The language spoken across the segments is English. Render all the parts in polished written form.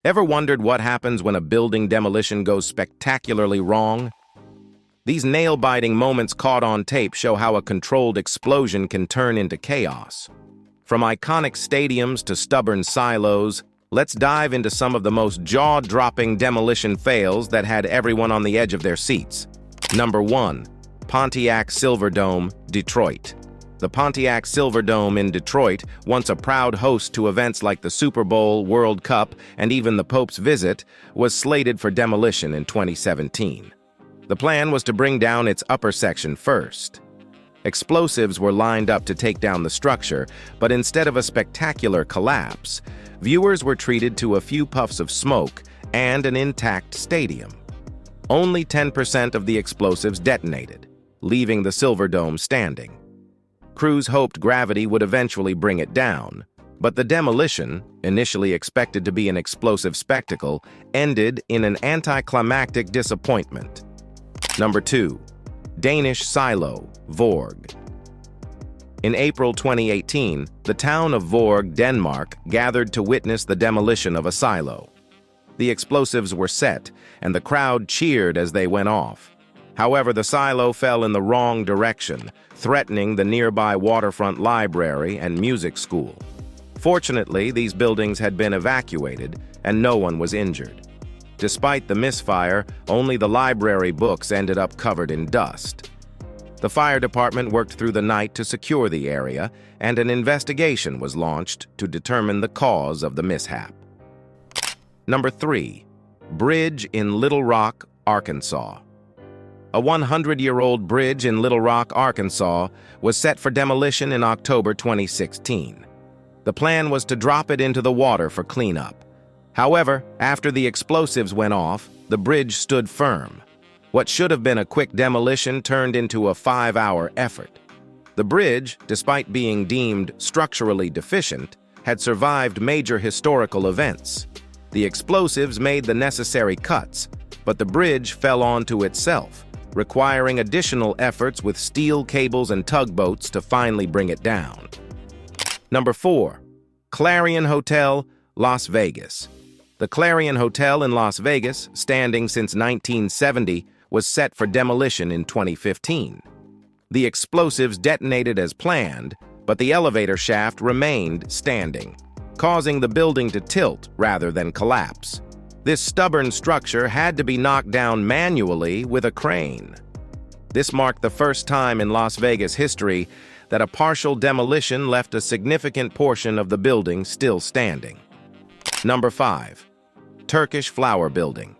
Ever wondered what happens when a building demolition goes spectacularly wrong? These nail-biting moments caught on tape show how a controlled explosion can turn into chaos. From iconic stadiums to stubborn silos, let's dive into some of the most jaw-dropping demolition fails that had everyone on the edge of their seats. Number 1. Pontiac Silverdome, Detroit. The Pontiac Silverdome in Detroit, once a proud host to events like the Super Bowl, World Cup, and even the Pope's visit, was slated for demolition in 2017. The plan was to bring down its upper section first. Explosives were lined up to take down the structure, but instead of a spectacular collapse, viewers were treated to a few puffs of smoke and an intact stadium. Only 10% of the explosives detonated, leaving the Silverdome standing. Crews hoped gravity would eventually bring it down, but the demolition, initially expected to be an explosive spectacle, ended in an anticlimactic disappointment. Number 2. Danish Silo, Vorg. In April 2018, the town of Vorg, Denmark, gathered to witness the demolition of a silo. The explosives were set, and the crowd cheered as they went off. However, the silo fell in the wrong direction, threatening the nearby waterfront library and music school. Fortunately, these buildings had been evacuated, and no one was injured. Despite the misfire, only the library books ended up covered in dust. The fire department worked through the night to secure the area, and an investigation was launched to determine the cause of the mishap. Number 3. Bridge in Little Rock, Arkansas. A 100-year-old bridge in Little Rock, Arkansas, was set for demolition in October 2016. The plan was to drop it into the water for cleanup. However, after the explosives went off, the bridge stood firm. What should have been a quick demolition turned into a 5-hour effort. The bridge, despite being deemed structurally deficient, had survived major historical events. The explosives made the necessary cuts, but the bridge fell onto itself, requiring additional efforts with steel cables and tugboats to finally bring it down. Number 4. Clarion Hotel, Las Vegas. The Clarion Hotel in Las Vegas, standing since 1970, was set for demolition in 2015. The explosives detonated as planned, but the elevator shaft remained standing, causing the building to tilt rather than collapse. This stubborn structure had to be knocked down manually with a crane. This marked the first time in Las Vegas history that a partial demolition left a significant portion of the building still standing. Number 5. Turkish Flower Building.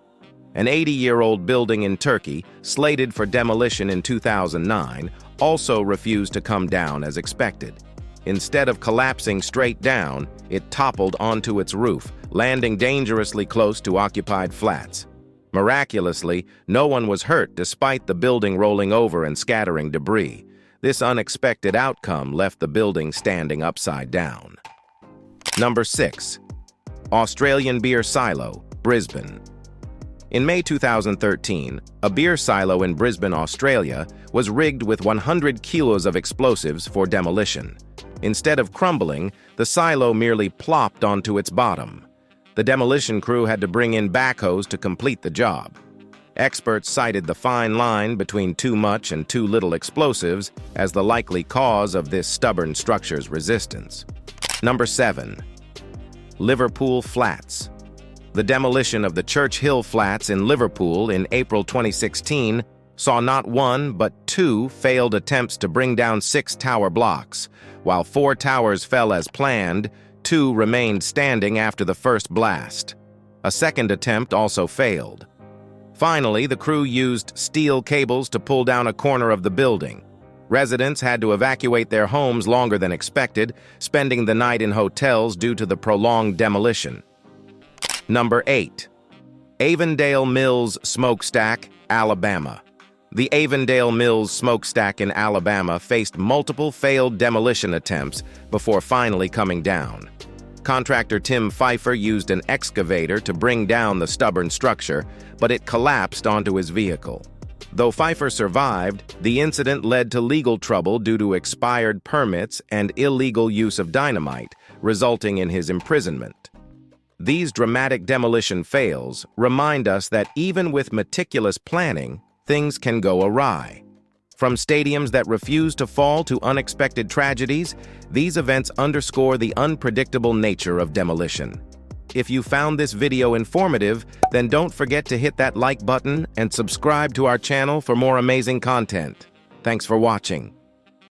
An 80-year-old building in Turkey, slated for demolition in 2009, also refused to come down as expected. Instead of collapsing straight down, it toppled onto its roof, landing dangerously close to occupied flats. Miraculously, no one was hurt despite the building rolling over and scattering debris. This unexpected outcome left the building standing upside down. Number 6. Australian Beer Silo, Brisbane. In May 2013, a beer silo in Brisbane, Australia, was rigged with 100 kilos of explosives for demolition. Instead of crumbling, the silo merely plopped onto its bottom. The demolition crew had to bring in backhoes to complete the job. Experts cited the fine line between too much and too little explosives as the likely cause of this stubborn structure's resistance. Number 7. Liverpool Flats. The demolition of the Church Hill Flats in Liverpool in April 2016 saw not one but 2 failed attempts to bring down 6 tower blocks. While 4 towers fell as planned, 2 remained standing after the first blast. A second attempt also failed. Finally, the crew used steel cables to pull down a corner of the building. Residents had to evacuate their homes longer than expected, spending the night in hotels due to the prolonged demolition. Number 8. Avondale Mills Smokestack, Alabama. The Avondale Mills smokestack in Alabama faced multiple failed demolition attempts before finally coming down. Contractor Tim Pfeiffer used an excavator to bring down the stubborn structure, but it collapsed onto his vehicle. Though Pfeiffer survived, the incident led to legal trouble due to expired permits and illegal use of dynamite, resulting in his imprisonment. These dramatic demolition fails remind us that even with meticulous planning, things can go awry. From stadiums that refuse to fall to unexpected tragedies, these events underscore the unpredictable nature of demolition. If you found this video informative, then don't forget to hit that like button and subscribe to our channel for more amazing content. Thanks for watching.